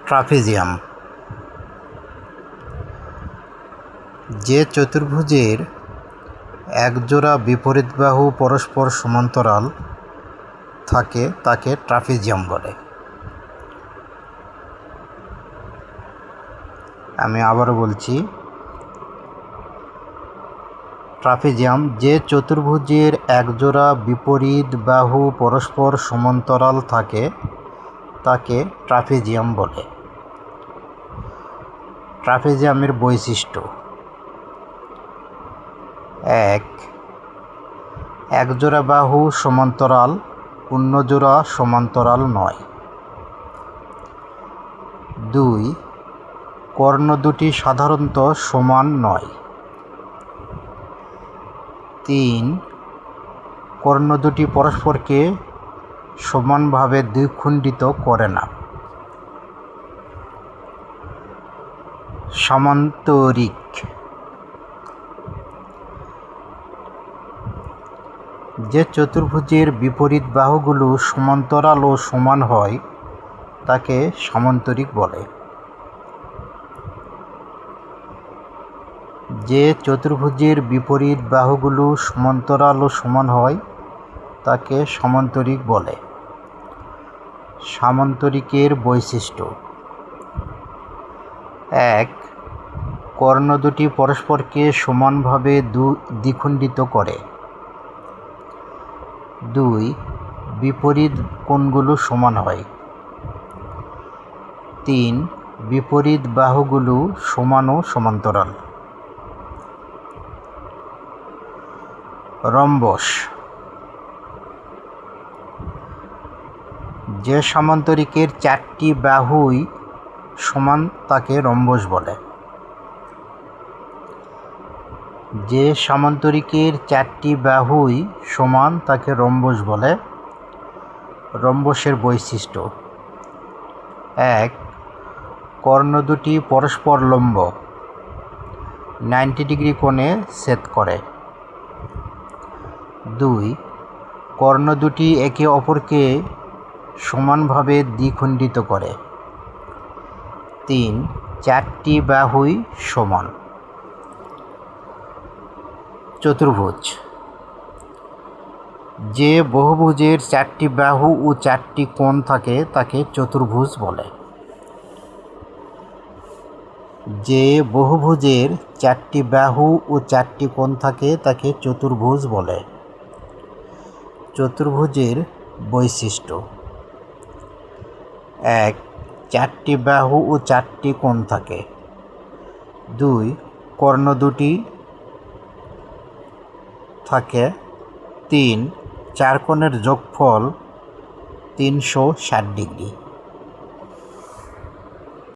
Trapezium. যে চতুর্ভুজের একজোড়া বিপরীত বাহু পরস্পর সমান্তরাল থাকে তাকে ট্রাপিজিয়াম বলে। আমি আবারও বলছি, ট্রাপিজিয়াম যে চতুর্ভুজের একজোড়া বিপরীত বাহু পরস্পর সমান্তরাল থাকে তাকে ট্রাপিজিয়াম বলে। ট্রাপিজিয়ামের বৈশিষ্ট্য: 1. একজোড়া বাহু সমান্তরাল, অন্য জোড়া সমান্তরাল নয়। 2. কর্ণ দুটি সাধারণত সমান নয়। 3. কর্ণ দুটি পরস্পরকে সমানভাবে দ্বিখণ্ডিত করে না। সামান্তরিক: যে চতুর্ভুজের বিপরীত বাহুগুলো সমান্তরাল ও সমান হয় তাকে সামান্তরিক বলে। যে চতুর্ভুজের বিপরীত বাহুগুলো সমান্তরাল ও সমান হয় তাকে সামান্তরিক বলে। সামান্তরিকের বৈশিষ্ট্য: 1. কর্ণ দুটি পরস্পরকে সমানভাবে দ্বিখণ্ডিত করে। 2. বিপরীত কোণগুলো সমান হয়। 3. বিপরীত বাহুগুলো সমান ও সমান্তরাল। রম্বস: যে সামান্তরিকের 4টি বাহুই সমান তাকে রম্বস বলে। যে সামান্তরিকের 4টি বাহুই সমান তাকে রম্বস বলে। রম্বসের বৈশিষ্ট্য: 1. কর্ণ দুটি পরস্পর লম্ব, 90 ডিগ্রি কোণে ছেদ করে। 2. কর্ণ দুটি একে অপরকে সমানভাবে দ্বিখণ্ডিত করে। 3. 4টি বাহুই সমান। চতুর্ভুজ: যে বহুভুজের 4টি বাহু ও 4টি কোণ থাকে তাকে চতুর্ভুজ বলে। যে বহুভুজের 4টি বাহু ও 4টি কোণ থাকে তাকে চতুর্ভুজ বলে। চতুর্ভুজের বৈশিষ্ট্য: 1. 4টি বাহু ও 4টি কোণ থাকে। 2. কর্ণ দুটি থাকে। 3. 4 কোণের যোগফল 360 ডিগ্রি।